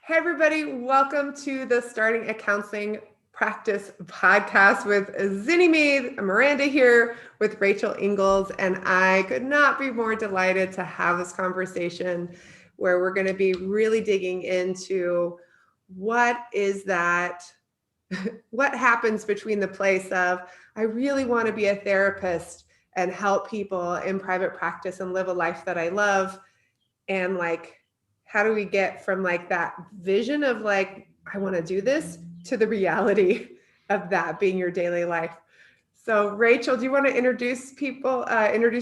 Hey, everybody. Welcome to the Starting a Counseling Practice podcast with Zinni Me, Miranda here with Rachel Ingalls. And I could not be more delighted to have this conversation where we're going to be really digging into what is that, what happens between the place of, I really want to be a therapist and help people in private practice and live a life that I love. And how do we get from that vision of I want to do this to the reality of that being your daily life? So Rachel, do you want to introduce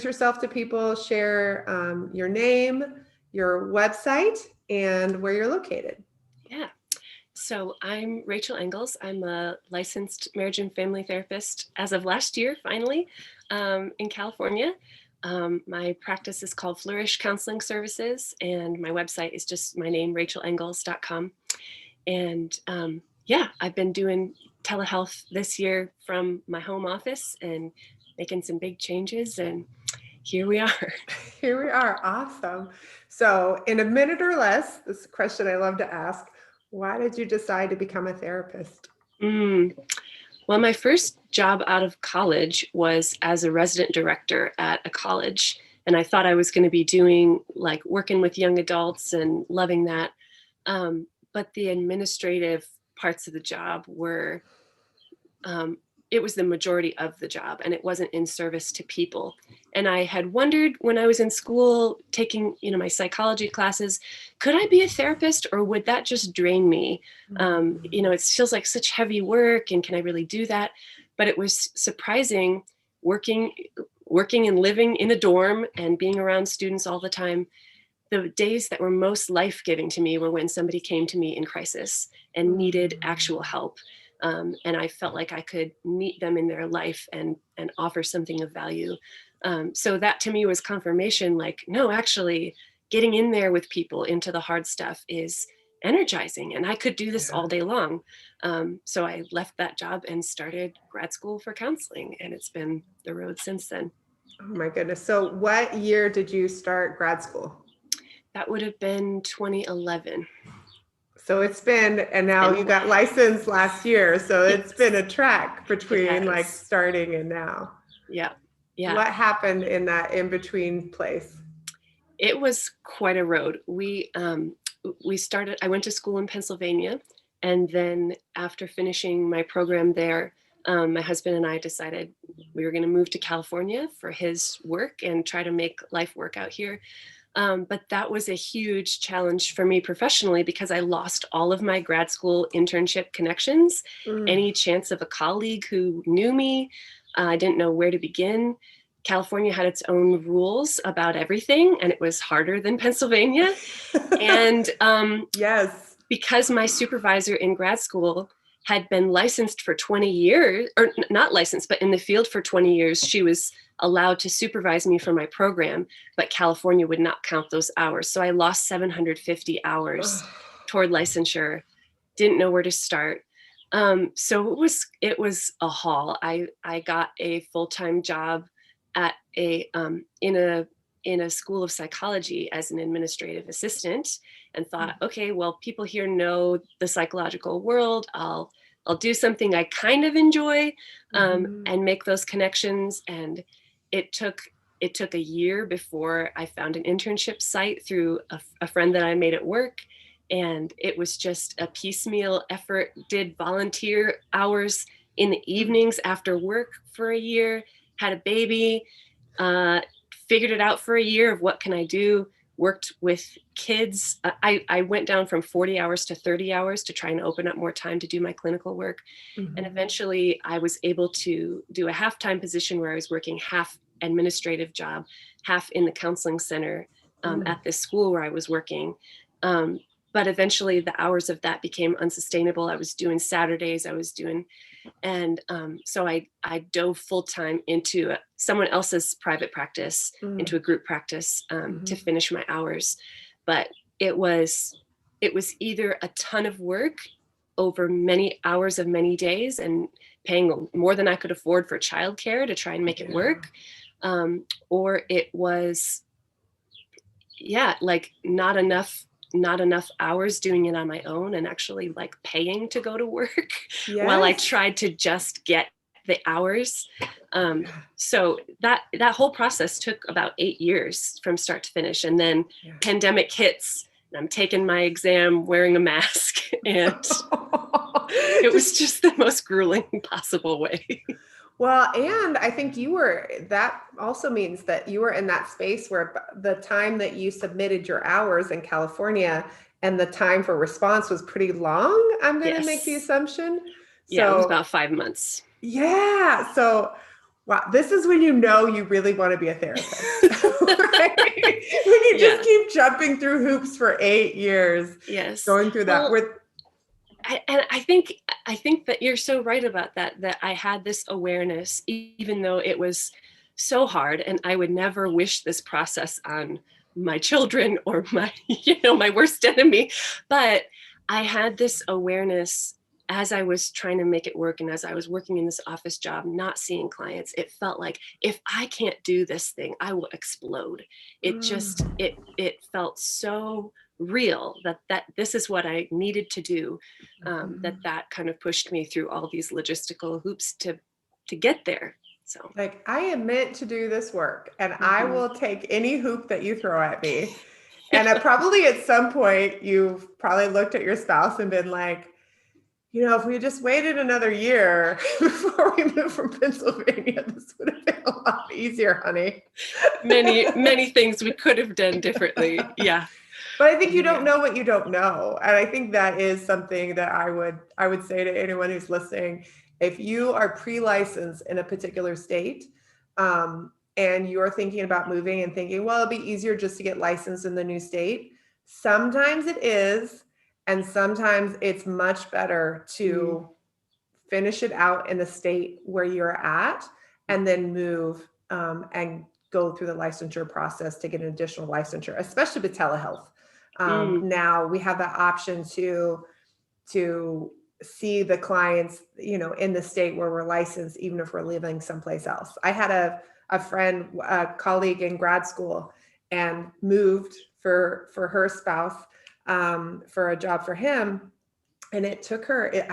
yourself to people, share your name, your website, and where you're located? Yeah. So I'm Rachel Ingalls. I'm a licensed marriage and family therapist as of last year, finally, in California. My practice is called Flourish Counseling Services, and my website is just my name, rachelingalls.com. And I've been doing telehealth this year from my home office and making some big changes, and here we are. Here we are. Awesome. So in a minute or less, this is a question I love to ask. Why did you decide to become a therapist? Well, my first job out of college was as a resident director at a college. And I thought I was going to be doing working with young adults and loving that. But the administrative parts of the job were, it was the majority of the job, and it wasn't in service to people. And I had wondered when I was in school taking, my psychology classes, could I be a therapist, or would that just drain me? It feels like such heavy work, and can I really do that? But it was surprising working and living in a dorm and being around students all the time. The days that were most life-giving to me were when somebody came to me in crisis and needed actual help. And I felt like I could meet them in their life and offer something of value. So that to me was confirmation, no, actually getting in there with people into the hard stuff is energizing, and I could do this all day long. So I left that job and started grad school for counseling, and it's been the road since then. Oh my goodness. So what year did you start grad school? That would have been 2011. So it's been, and now you got licensed last year. So it's been a track between starting and now. Yeah. What happened in that in-between place? It was quite a road. I went to school in Pennsylvania. And then after finishing my program there, my husband and I decided we were going to move to California for his work and try to make life work out here. But that was a huge challenge for me professionally because I lost all of my grad school internship connections, any chance of a colleague who knew me. I didn't know where to begin. California had its own rules about everything, and it was harder than Pennsylvania. And yes, because my supervisor in grad school had been licensed for 20 years, or not licensed, but in the field for 20 years, she was allowed to supervise me for my program, but California would not count those hours. So I lost 750 hours toward licensure, didn't know where to start. So it was a haul. I got a full-time job at in a school of psychology as an administrative assistant, and thought, okay, well, people here know the psychological world. I'll do something I kind of enjoy, and make those connections. And it took a year before I found an internship site through a friend that I made at work. And it was just a piecemeal effort, did volunteer hours in the evenings after work for a year, had a baby, figured it out for a year of what can I do, worked with kids. I went down from 40 hours to 30 hours to try and open up more time to do my clinical work. And eventually I was able to do a half-time position where I was working half administrative job, half in the counseling center at this school where I was working. But eventually the hours of that became unsustainable. I was doing Saturdays, and so I dove full-time into someone else's private practice, into a group practice, to finish my hours. But it was either a ton of work over many hours of many days and paying more than I could afford for childcare to try and make it work, or it was not enough not enough hours doing it on my own and actually like paying to go to work while I Yes. tried to just get the hours. So that whole process took about 8 years from start to finish. And then pandemic hits and I'm taking my exam wearing a mask and it was just the most grueling possible way. Well, and I think that also means that you were in that space where the time that you submitted your hours in California and the time for response was pretty long. I'm going to make the assumption. Yeah, it was about 5 months. Yeah. So, wow, this is when you know you really want to be a therapist. Right? When you just keep jumping through hoops for 8 years. Yes. Going through that. I think that you're so right about that I had this awareness, even though it was so hard, and I would never wish this process on my children or my, my worst enemy. But I had this awareness as I was trying to make it work. And as I was working in this office job, not seeing clients, it felt like if I can't do this thing, I will explode. It just, it felt so real that this is what I needed to do. That kind of pushed me through all these logistical hoops to get there. So like, I am meant to do this work and I will take any hoop that you throw at me. And probably at some point you've probably looked at your spouse and been like, if we just waited another year before we moved from Pennsylvania, this would have been a lot easier, honey. Many things we could have done differently. Yeah. But I think you don't know what you don't know. And I think that is something that I would say to anyone who's listening. If you are pre-licensed in a particular state, and you're thinking about moving and thinking, well, it'll be easier just to get licensed in the new state. Sometimes it is. And sometimes it's much better to finish it out in the state where you're at and then move and go through the licensure process to get an additional licensure, especially with telehealth. Now we have the option to see the clients, in the state where we're licensed, even if we're living someplace else. I had a friend, a colleague in grad school, and moved for her spouse for a job for him. And it took her, it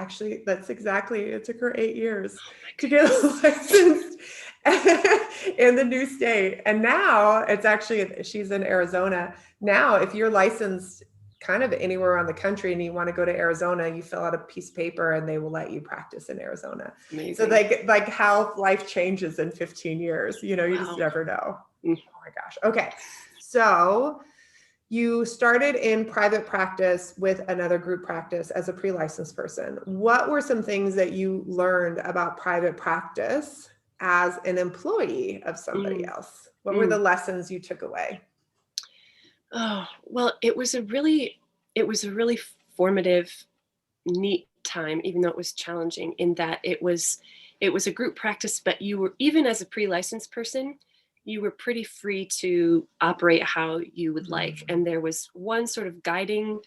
took her 8 years to get licensed in the new state. And now it's actually, she's in Arizona. Now, if you're licensed kind of anywhere around the country and you want to go to Arizona, you fill out a piece of paper and they will let you practice in Arizona. Amazing. So like how life changes in 15 years, you just never know. Oh my gosh. Okay. So you started in private practice with another group practice as a pre-licensed person. What were some things that you learned about private practice as an employee of somebody else? What were the lessons you took away? Oh, well, it was a really formative, neat time, even though it was challenging in that it was a group practice, but you were, even as a pre-licensed person, you were pretty free to operate how you would like. And there was one sort of guiding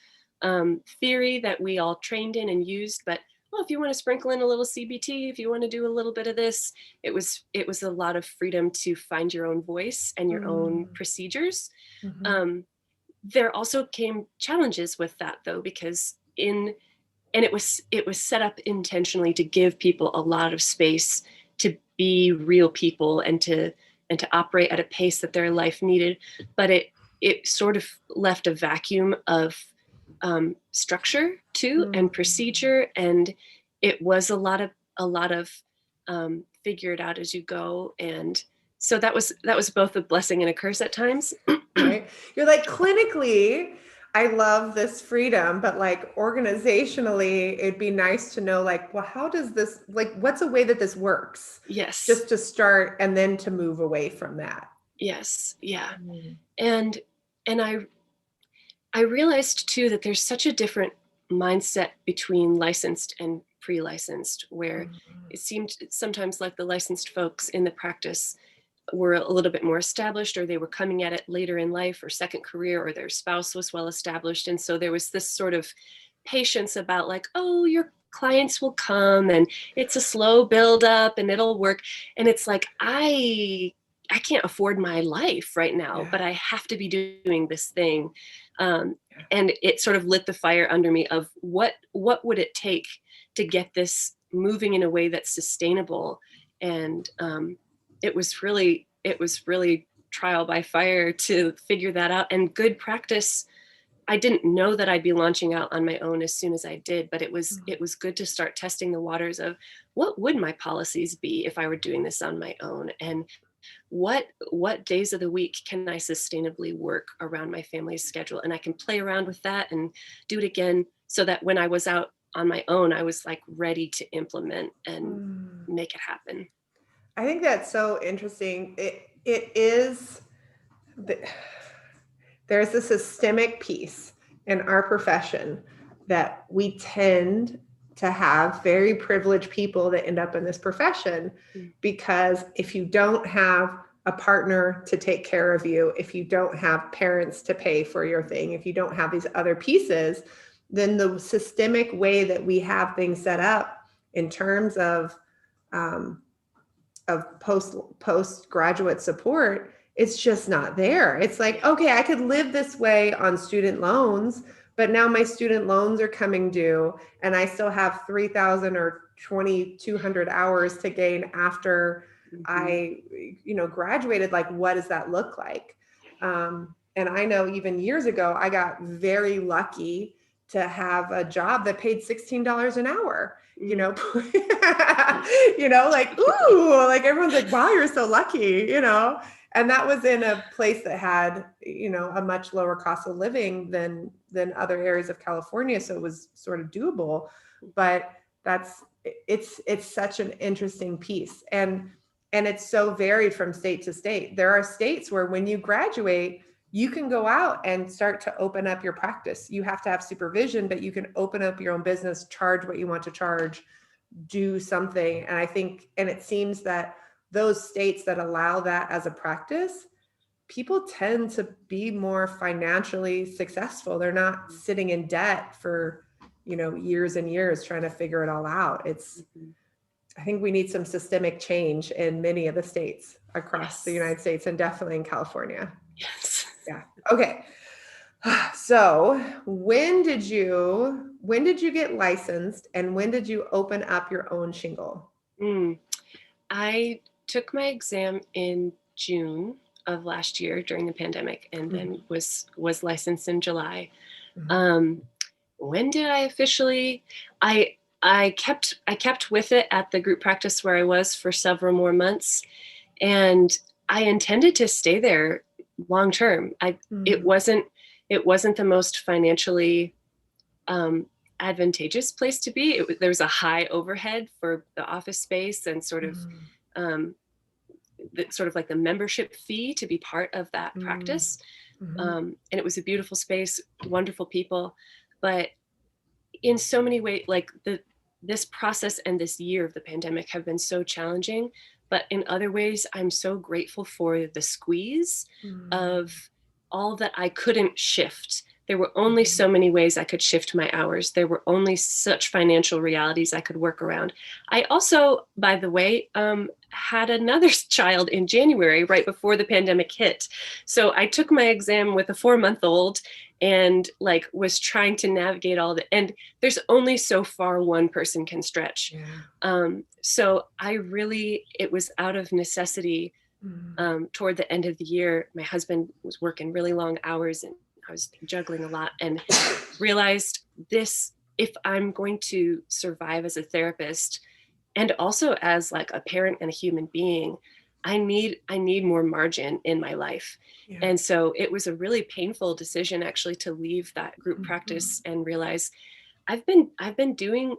theory that we all trained in and used, but if you want to sprinkle in a little CBT, if you want to do a little bit of this, it was a lot of freedom to find your own voice and your own procedures. There also came challenges with that though, because it was set up intentionally to give people a lot of space to be real people and to operate at a pace that their life needed, but it sort of left a vacuum of structure too and procedure, and it was a lot of figure it out as you go, and so that was both a blessing and a curse at times. Right? You're like, clinically, I love this freedom, but like organizationally, it'd be nice to know, like, well, how does this, like, what's a way that this works? Yes. Just to start and then to move away from that. Yes. Yeah. And I realized too that there's such a different mindset between licensed and pre-licensed, where it seemed sometimes like the licensed folks in the practice were a little bit more established, or they were coming at it later in life or second career, or their spouse was well established. And so there was this sort of patience about like, oh, your clients will come and it's a slow build up and it'll work. And it's like, I I can't afford my life right now, but I have to be doing this thing. And it sort of lit the fire under me of what would it take to get this moving in a way that's sustainable. And it was really trial by fire to figure that out, and good practice. I didn't know that I'd be launching out on my own as soon as I did, but it was good to start testing the waters of what would my policies be if I were doing this on my own, and what days of the week can I sustainably work around my family's schedule, and I can play around with that and do it again, so that when I was out on my own, I was like ready to implement and make it happen. I think that's so interesting. It is there's a systemic piece in our profession that we tend to have very privileged people that end up in this profession, because if you don't have a partner to take care of you, if you don't have parents to pay for your thing, if you don't have these other pieces, then the systemic way that we have things set up in terms of postgraduate support, it's just not there. It's like, okay, I could live this way on student loans, but now my student loans are coming due and I still have 3,000 or 2,200 hours to gain after I, graduated. Like, what does that look like? And I know even years ago, I got very lucky to have a job that paid $16 an hour. Like, ooh, like everyone's like, wow, you're so lucky, and that was in a place that had, a much lower cost of living than other areas of California. So it was sort of doable, but it's such an interesting piece. And it's so varied from state to state. There are states where when you graduate, you can go out and start to open up your practice. You have to have supervision, but you can open up your own business, charge what you want to charge, do something. And I think, and it seems that those states that allow that as a practice, people tend to be more financially successful. They're not sitting in debt for, years and years trying to figure it all out. I think we need some systemic change in many of the states across the United States, and definitely in California. Yes. Yeah. Okay. So when did you get licensed, and when did you open up your own shingle? I took my exam in June of last year during the pandemic, and then was licensed in July. When did I officially? I kept with it at the group practice where I was for several more months, and I intended to stay there long term. It wasn't the most financially advantageous place to be. There was a high overhead for the office space, and sort of like the membership fee to be part of that practice. And it was a beautiful space, wonderful people, but in so many ways, like this process and this year of the pandemic have been so challenging. But in other ways, I'm so grateful for the squeeze of all that I couldn't shift. There were only so many ways I could shift my hours. There were only such financial realities I could work around. I also, by the way, had another child in January, right before the pandemic hit. So I took my exam with a 4-month-old and was trying to navigate all and there's only so far one person can stretch. So it was out of necessity. Toward the end of the year, my husband was working really long hours and I was juggling a lot, and realized this: if I'm going to survive as a therapist and also as a parent and a human being, I need more margin in my life. And so it was a really painful decision actually to leave that group practice and realize I've been doing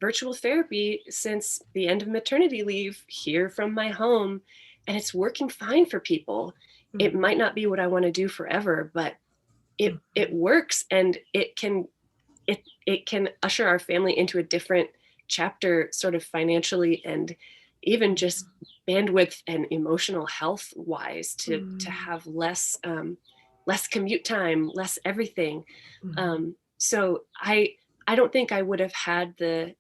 virtual therapy since the end of maternity leave here from my home, and it's working fine for people. It might not be what I want to do forever, but it works, and it can usher our family into a different chapter, sort of financially and even just bandwidth and emotional health wise, to have less commute time, less everything. So I don't think I would have had the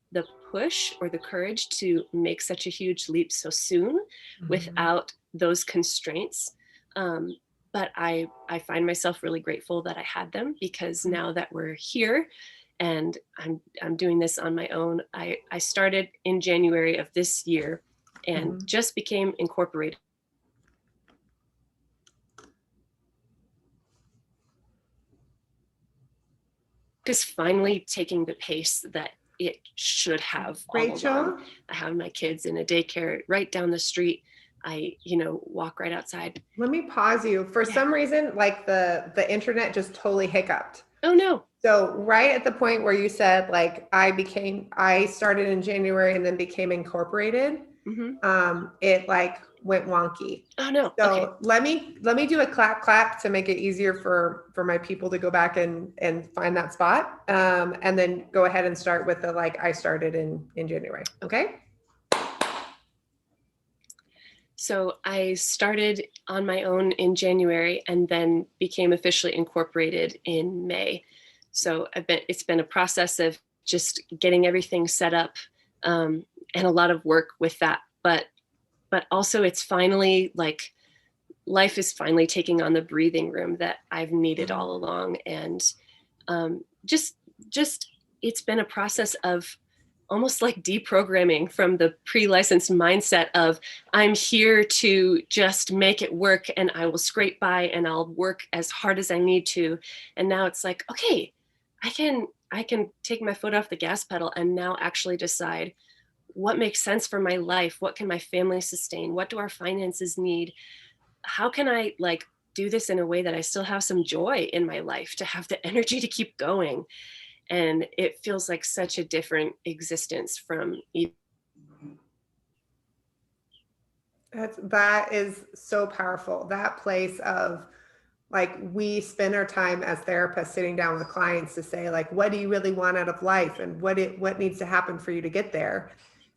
push or the courage to make such a huge leap so soon without those constraints. But I find myself really grateful that I had them, because now that we're here and I'm doing this on my own, I started in January of this year and just became incorporated. Just finally taking the pace that it should have all Rachel? along. I have my kids in a daycare right down the street. I, walk right outside. Let me pause you. For some reason, like the internet just totally hiccuped. Oh no. So right at the point where you said like I started in January and then became incorporated, it like went wonky. Oh no. So okay. let me do a clap to make it easier for my people to go back and find that spot. And then go ahead and start with the like I started in January. Okay. So I started on my own in January and then became officially incorporated in May. So it's been a process of just getting everything set up, and a lot of work with that. But also it's finally like life is finally taking on the breathing room that I've needed all along. And just it's been a process of almost like deprogramming from the pre-licensed mindset of I'm here to just make it work and I will scrape by and I'll work as hard as I need to. And now it's like, okay, I can take my foot off the gas pedal and now actually decide what makes sense for my life. What can my family sustain? What do our finances need? How can I like do this in a way that I still have some joy in my life to have the energy to keep going? And it feels like such a different existence from. That is so powerful. That place of like, we spend our time as therapists sitting down with clients to say like, what do you really want out of life? And what needs to happen for you to get there?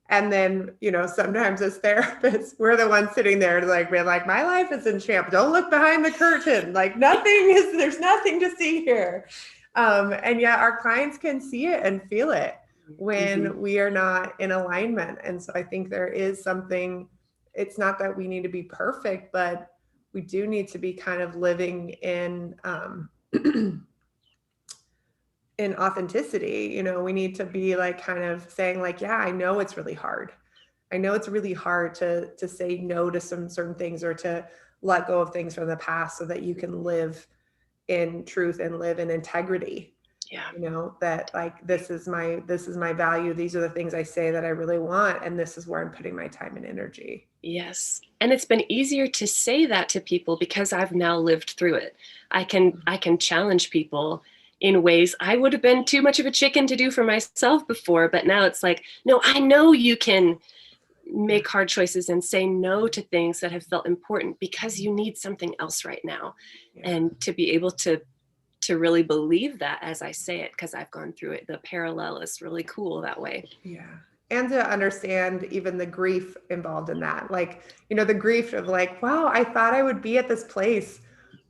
And then, sometimes as therapists, we're the ones sitting there like, we're like, my life is in shambles. Don't look behind the curtain. Like there's nothing to see here. And yet our clients can see it and feel it when we are not in alignment. And so I think there is something, it's not that we need to be perfect, but we do need to be kind of living in, in authenticity. We need to be like kind of saying like, yeah, I know it's really hard. I know it's really hard to say no to some certain things or to let go of things from the past so that you can live in truth and live in integrity. Yeah. That like, this is my value. These are the things I say that I really want. And this is where I'm putting my time and energy. Yes. And it's been easier to say that to people because I've now lived through it. I can challenge people in ways I would have been too much of a chicken to do for myself before. But now it's like, no, I know you can make hard choices and say no to things that have felt important because you need something else right now. Yeah. And to be able to really believe that as I say it, because I've gone through it, the parallel is really cool that way. Yeah. And to understand even the grief involved in that, like, the grief of like, wow, I thought I would be at this place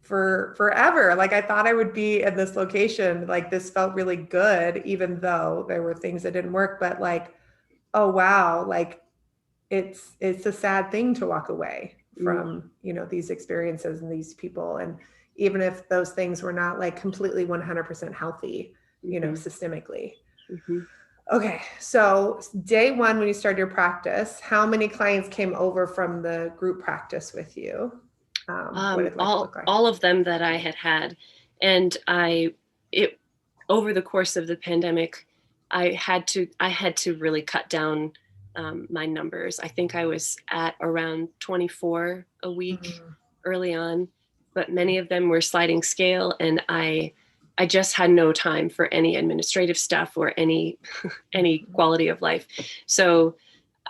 for forever. Like I thought I would be in this location. Like this felt really good, even though there were things that didn't work, but like, oh, wow. Like it's a sad thing to walk away from, these experiences and these people. And even if those things were not like completely 100% healthy, systemically. Okay. So day one, when you started your practice, how many clients came over from the group practice with you? What did life look like? All of them that I had. And over the course of the pandemic, I had to really cut down my numbers. I think I was at around 24 a week early on, but many of them were sliding scale, and I just had no time for any administrative stuff or any quality of life. So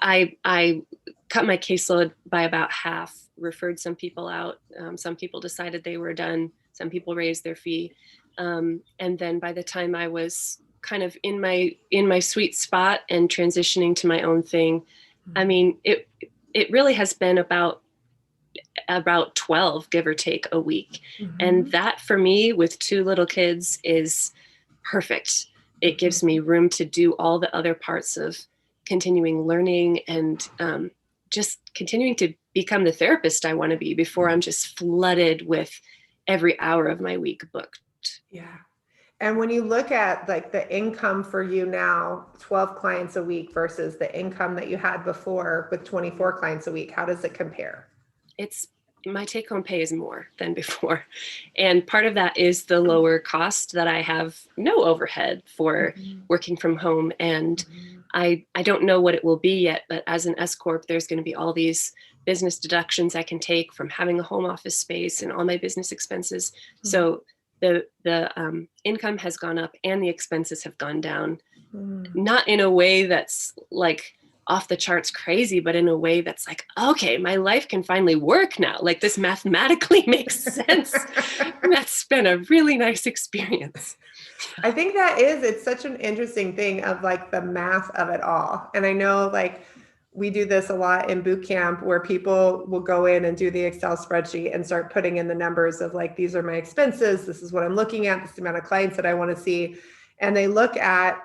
I cut my caseload by about half, referred some people out. Some people decided they were done. Some people raised their fee. And then by the time I was kind of in my sweet spot and transitioning to my own thing, I mean, it really has been about 12, give or take, a week. And that for me with 2 little kids is perfect. It gives me room to do all the other parts of continuing learning and just continuing to become the therapist I want to be before I'm just flooded with every hour of my week booked. Yeah. And when you look at like the income for you now, 12 clients a week versus the income that you had before with 24 clients a week, how does it compare? My take home pay is more than before. And part of that is the lower cost that I have no overhead for working from home. And I don't know what it will be yet, but as an S Corp, there's going to be all these business deductions I can take from having a home office space and all my business expenses. So the income has gone up and the expenses have gone down, not in a way that's like off the charts crazy, but in a way that's like, okay, my life can finally work now. Like this mathematically makes sense. That's been a really nice experience. I think it's such an interesting thing of like the math of it all. And I know like we do this a lot in boot camp where people will go in and do the Excel spreadsheet and start putting in the numbers of like, these are my expenses. This is what I'm looking at. This is the amount of clients that I want to see. And they look at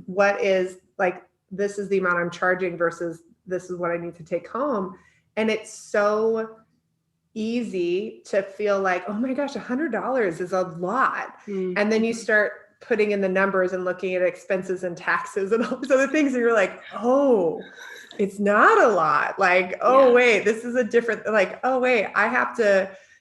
what is like, this is the amount I'm charging versus this is what I need to take home. And it's so easy to feel like, oh my gosh, $100 is a lot. And then you start putting in the numbers and looking at expenses and taxes and all these other things. And you're like, oh, it's not a lot. Like, oh, wait, this is a different, like, oh, wait,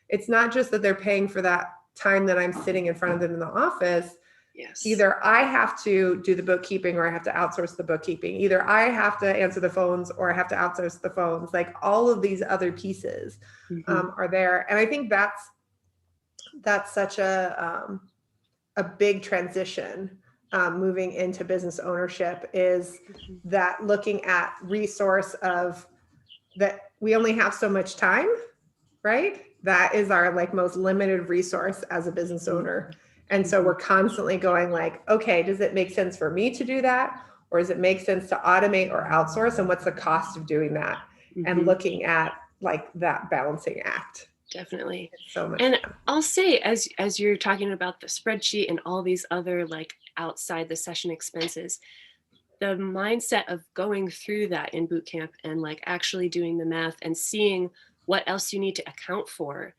it's not just that they're paying for that time that I'm sitting in front of them in the office. Yes. Either I have to do the bookkeeping or I have to outsource the bookkeeping. Either I have to answer the phones or I have to outsource the phones. Like all of these other pieces are there. And I think that's such a big transition moving into business ownership is that looking at resource of that we only have so much time, right? That is our like most limited resource as a business owner. And so we're constantly going like, okay, does it make sense for me to do that? Or does it make sense to automate or outsource? And what's the cost of doing that? And looking at like that balancing act. Definitely. It's so much and fun. I'll say, as you're talking about the spreadsheet and all these other like outside the session expenses, the mindset of going through that in boot camp and like actually doing the math and seeing what else you need to account for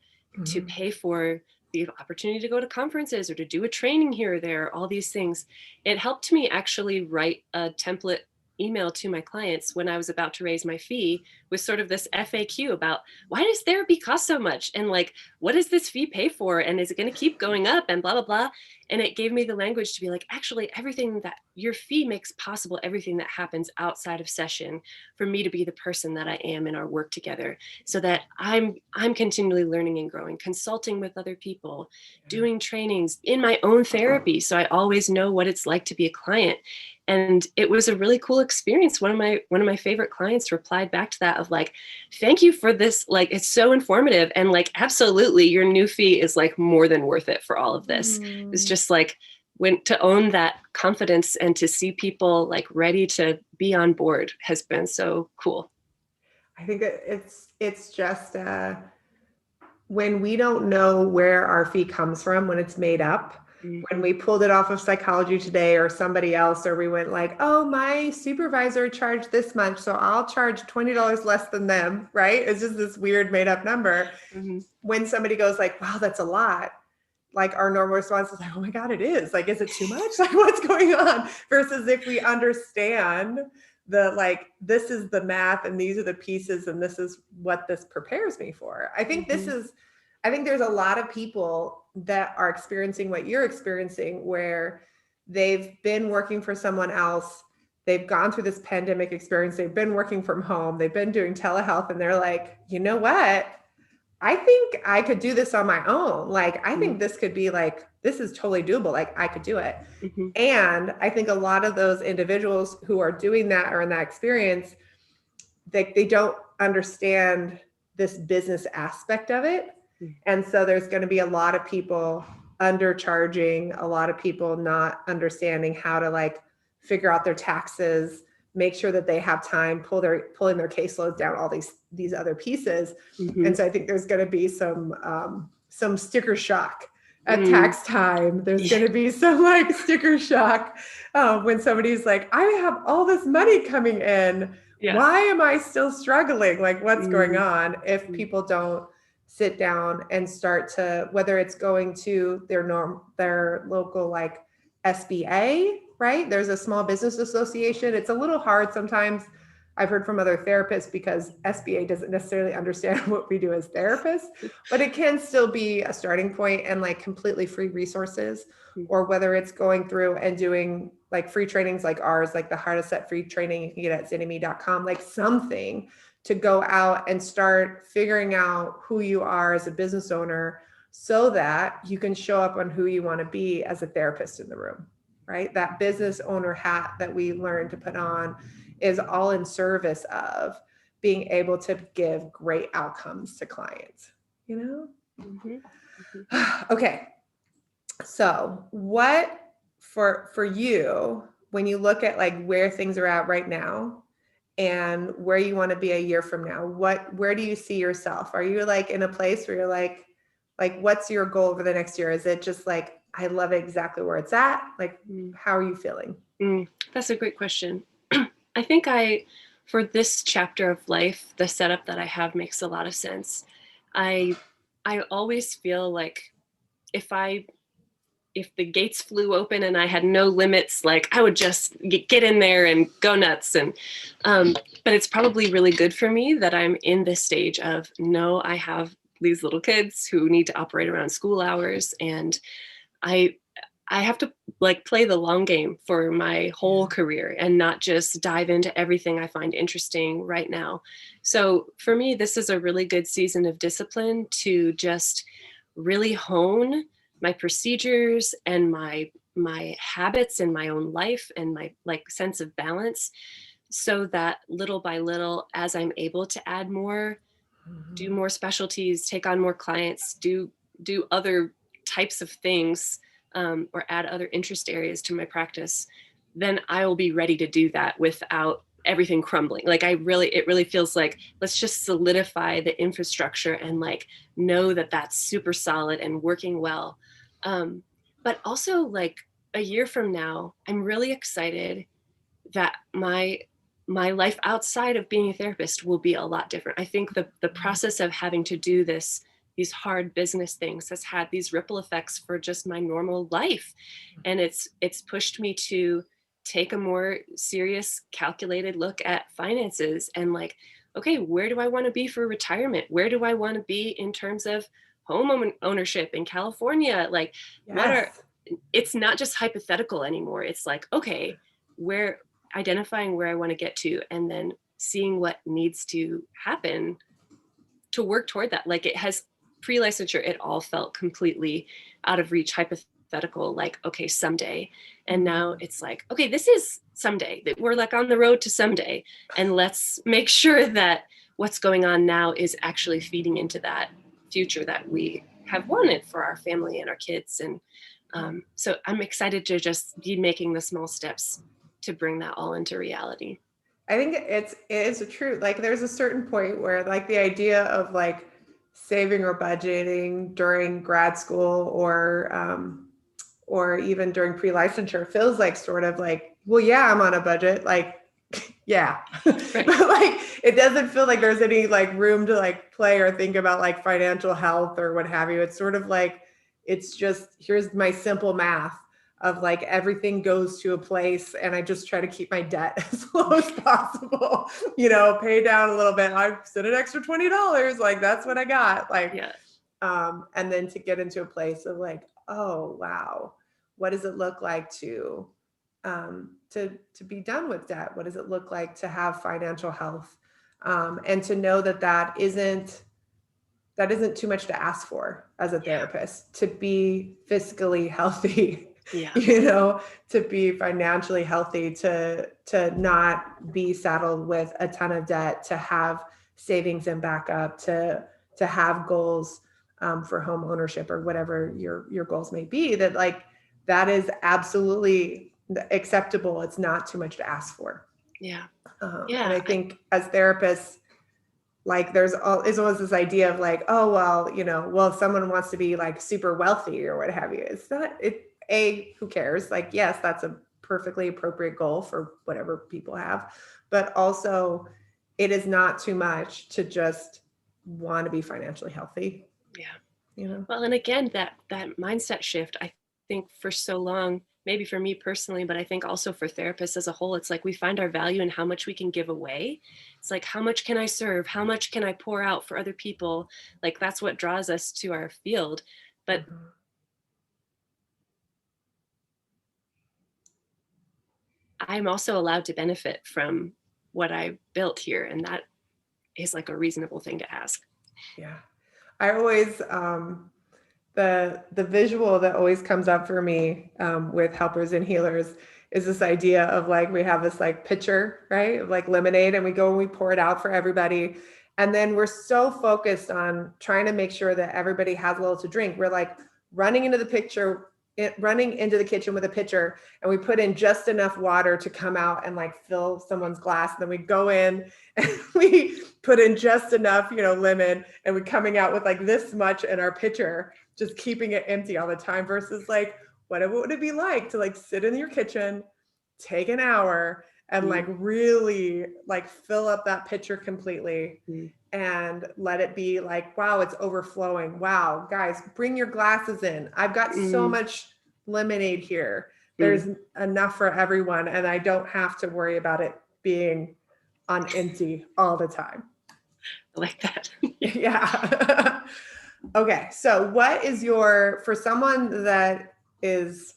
to pay for the opportunity to go to conferences or to do a training here or there, all these things. It helped me actually write a template email to my clients when I was about to raise my fee with sort of this FAQ about why does therapy cost so much? And like, what does this fee pay for? And is it going to keep going up and blah, blah, blah. And it gave me the language to be like, actually, everything that your fee makes possible, everything that happens outside of session for me to be the person that I am in our work together so that I'm continually learning and growing, consulting with other people, doing trainings in my own therapy. So I always know what it's like to be a client. And it was a really cool experience. One of my favorite clients replied back to that of like, thank you for this. Like, it's so informative. And like, absolutely, your new fee is like more than worth it for all of this. It's just like when to own that confidence and to see people like ready to be on board has been so cool. I think that it's just when we don't know where our fee comes from, when it's made up, when we pulled it off of Psychology Today or somebody else, or we went like, oh, my supervisor charged this much, so I'll charge $20 less than them, right? It's just this weird made up number. When somebody goes like, wow, that's a lot, like our normal response is like, oh my God, it is. Like, is it too much? Like, what's going on? Versus if we understand the, like, this is the math and these are the pieces and this is what this prepares me for. I think I think there's a lot of people that are experiencing what you're experiencing, where they've been working for someone else. They've gone through this pandemic experience. They've been working from home. They've been doing telehealth. And they're like, you know what? I think I could do this on my own. Like, I think this could be like, this is totally doable. Like, I could do it. And I think a lot of those individuals who are doing that or in that experience, they don't understand this business aspect of it. And so there's going to be a lot of people undercharging, a lot of people not understanding how to like figure out their taxes, make sure that they have time, pulling their caseload down, all these other pieces. And so I think there's going to be some sticker shock at tax time. There's going to be some like sticker shock when somebody's like, I have all this money coming in. Yeah. why am I still struggling? Like, what's going on? If Mm-hmm. people don't sit down and start to, whether it's going to their local like SBA, right? There's a small business association. It's a little hard sometimes. I've heard from other therapists because SBA doesn't necessarily understand what we do as therapists, but it can still be a starting point and like completely free resources, or whether it's going through and doing like free trainings like ours, like the How to Set Free training you can get at zinnyme.com, like something to go out and start figuring out who you are as a business owner so that you can show up on who you want to be as a therapist in the room, right? That business owner hat that we learn to put on is all in service of being able to give great outcomes to clients, you know? Okay. So what for you, when you look at like where things are at right now and where you want to be a year from now, where do you see yourself? Are you like in a place where you're like what's your goal over the next year? Is it just like, I love it exactly where it's at? Like, how are you feeling? That's a great question. I think for this chapter of life, the setup that I have makes a lot of sense. I always feel like if the gates flew open and I had no limits, like I would just get in there and go nuts. And but it's probably really good for me that I'm in this stage of, no, I have these little kids who need to operate around school hours, and I have to like play the long game for my whole career and not just dive into everything I find interesting right now. So for me, this is a really good season of discipline to just really hone my procedures and my habits in my own life and my like sense of balance, so that little by little, as I'm able to add more, do more specialties, take on more clients, do other types of things, or add other interest areas to my practice, then I will be ready to do that without everything crumbling. Like it really feels like, let's just solidify the infrastructure and like know that that's super solid and working well. But also like a year from now, I'm really excited that my life outside of being a therapist will be a lot different. I think the process of having to do these hard business things has had these ripple effects for just my normal life. And it's pushed me to take a more serious, calculated look at finances and like, okay, where do I want to be for retirement? Where do I want to be in terms of home ownership in California? Like, it's not just hypothetical anymore. It's like, okay, identifying where I want to get to and then seeing what needs to happen to work toward that. Like it has pre-licensure, it all felt completely out of reach, hypothetical, like, okay, someday. And now it's like, okay, this is someday, that we're like on the road to someday. And let's make sure that what's going on now is actually feeding into that future that we have wanted for our family and our kids. And so I'm excited to just be making the small steps to bring that all into reality. I think it is true. Like there's a certain point where like the idea of like saving or budgeting during grad school or even during pre-licensure feels like sort of like, well, yeah, I'm on a budget. Like, yeah, right. But like, it doesn't feel like there's any like room to like play or think about like financial health or what have you. It's sort of like, it's just, here's my simple math of like everything goes to a place and I just try to keep my debt as low as possible, pay down a little bit. I sent an extra $20. Like that's what I got. Like, yeah. And then to get into a place of like, oh, wow, what does it look like to be done with debt? What does it look like to have financial health? And to know that isn't too much to ask for as a therapist, to be fiscally healthy. Yeah. To be financially healthy, to not be saddled with a ton of debt, to have savings and backup, to have goals for home ownership or whatever your goals may be, that is absolutely acceptable. It's not too much to ask for. Yeah. And I think as therapists, like there's always this idea of like, oh, well, if someone wants to be like super wealthy or what have you, it's not, who cares? Like, yes, that's a perfectly appropriate goal for whatever people have, but also it is not too much to just want to be financially healthy. Yeah. Well, and again, that mindset shift, I think for so long, maybe for me personally, but I think also for therapists as a whole, it's like we find our value in how much we can give away. It's like, how much can I serve? How much can I pour out for other people? Like, that's what draws us to our field. But I'm also allowed to benefit from what I built here. And that is like a reasonable thing to ask. Yeah. I always, the visual that always comes up for me with helpers and healers is this idea of like, we have this like pitcher, right? Of like lemonade, and we go and we pour it out for everybody. And then we're so focused on trying to make sure that everybody has a little to drink. We're like running into the the kitchen with a pitcher, and we put in just enough water to come out and like fill someone's glass. And then we go in and we put in just enough, lemon, and we're coming out with like this much in our pitcher, just keeping it empty all the time, versus like, what would it be like to like sit in your kitchen, take an hour and like really like fill up that pitcher completely and let it be like, wow, it's overflowing. Wow, guys, bring your glasses in. I've got so much lemonade here. There's enough for everyone. And I don't have to worry about it being on empty all the time. I like that. Yeah. Okay. So what is for someone that has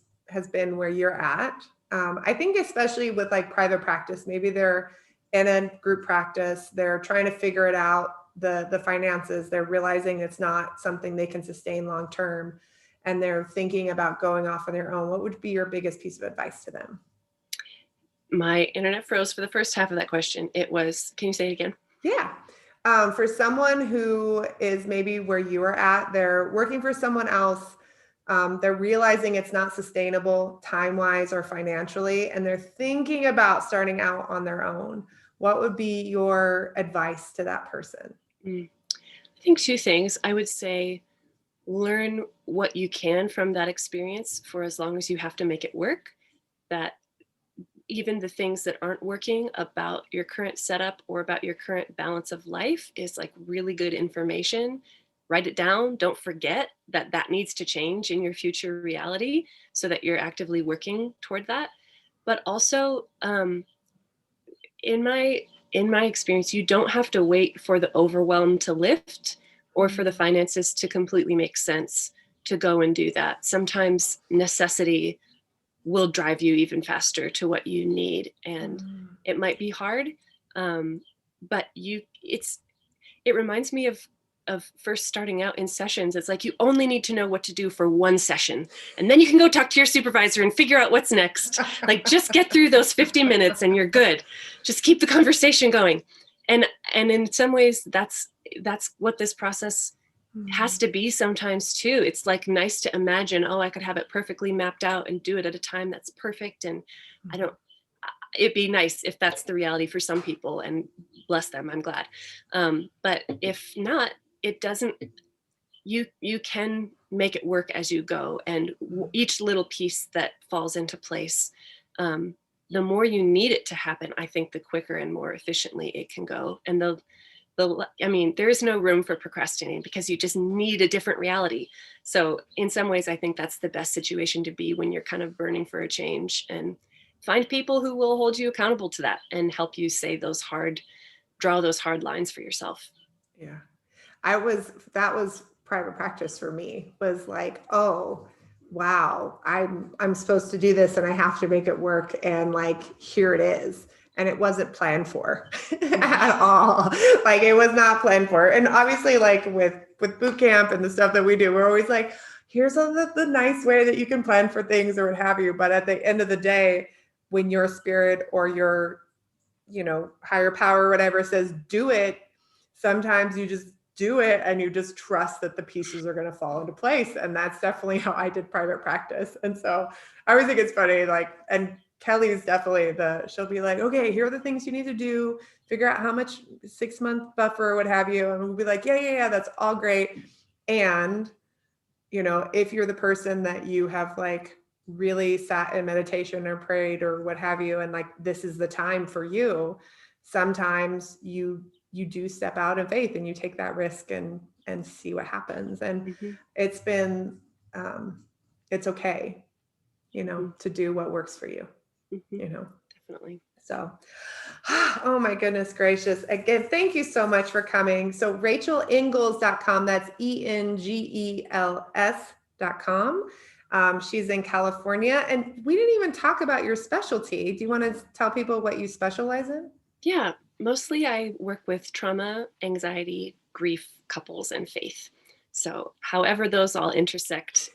been where you're at, I think especially with like private practice, maybe they're in a group practice, they're trying to figure it out, the finances, they're realizing it's not something they can sustain long-term, and they're thinking about going off on their own. What would be your biggest piece of advice to them? My internet froze for the first half of that question. It was, can you say it again? Yeah. For someone who is maybe where you are at, they're working for someone else. They're realizing it's not sustainable time-wise or financially, and they're thinking about starting out on their own. What would be your advice to that person? I think two things. I would say learn what you can from that experience for as long as you have to make it work. That even the things that aren't working about your current setup or about your current balance of life is like really good information. Write it down. Don't forget that that needs to change in your future reality so that you're actively working toward that. But also, in my experience, you don't have to wait for the overwhelm to lift or for the finances to completely make sense to go and do that. Sometimes necessity will drive you even faster to what you need, and it might be hard, but it reminds me of first starting out in sessions. It's like you only need to know what to do for one session, and then you can go talk to your supervisor and figure out what's next. Like, just get through those 50 minutes and you're good. Just keep the conversation going. And in some ways, that's what this process has to be sometimes too. It's like nice to imagine, oh, I could have it perfectly mapped out and do it at a time that's perfect. And it'd be nice if that's the reality for some people, and bless them, I'm glad. But if not, it doesn't, you can make it work as you go. And each little piece that falls into place, the more you need it to happen, I think the quicker and more efficiently it can go. And there is no room for procrastinating because you just need a different reality. So in some ways, I think that's the best situation to be when you're kind of burning for a change, and find people who will hold you accountable to that and help you draw those hard lines for yourself. Yeah. That was private practice for me, was like, oh, wow, I'm supposed to do this and I have to make it work. And like, here it is. And it wasn't planned for at all. Like, it was not planned for. And obviously, like with boot camp and the stuff that we do, we're always like, here's the nice way that you can plan for things or what have you. But at the end of the day, when your spirit or your, higher power or whatever says, do it, sometimes you just do it and you just trust that the pieces are going to fall into place. And that's definitely how I did private practice. And so I always think it's funny, like, and Kelly's definitely she'll be like, okay, here are the things you need to do, figure out how much 6-month buffer or what have you. And we'll be like, yeah, that's all great. And, if you're the person that you have like really sat in meditation or prayed or what have you, and like, this is the time for you, sometimes you do step out in faith and you take that risk and see what happens. And it's been it's okay, to do what works for you, Definitely. So, oh my goodness gracious. Again, thank you so much for coming. So rachelingalls.com, that's ENGELS.com. She's in California, and we didn't even talk about your specialty. Do you want to tell people what you specialize in? Yeah, mostly I work with trauma, anxiety, grief, couples, and faith. So however those all intersect,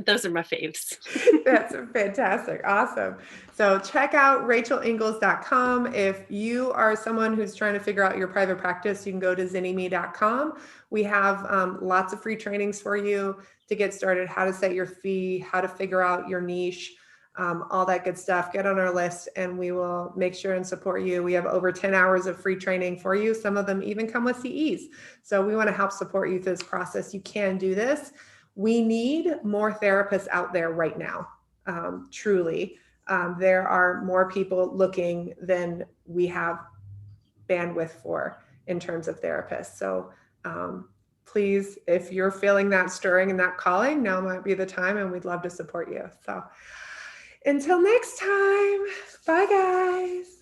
those are my faves. That's fantastic. Awesome. So check out rachelingalls.com. If you are someone who's trying to figure out your private practice, you can go to zinnyme.com. We have lots of free trainings for you to get started, how to set your fee, how to figure out your niche, all that good stuff. Get on our list and we will make sure and support you. We have over 10 hours of free training for you. Some of them even come with CEs. So we want to help support you through this process. You can do this. We need more therapists out there right now. Truly, there are more people looking than we have bandwidth for in terms of therapists. So please, if you're feeling that stirring and that calling, now might be the time, and we'd love to support you. So until next time, bye guys.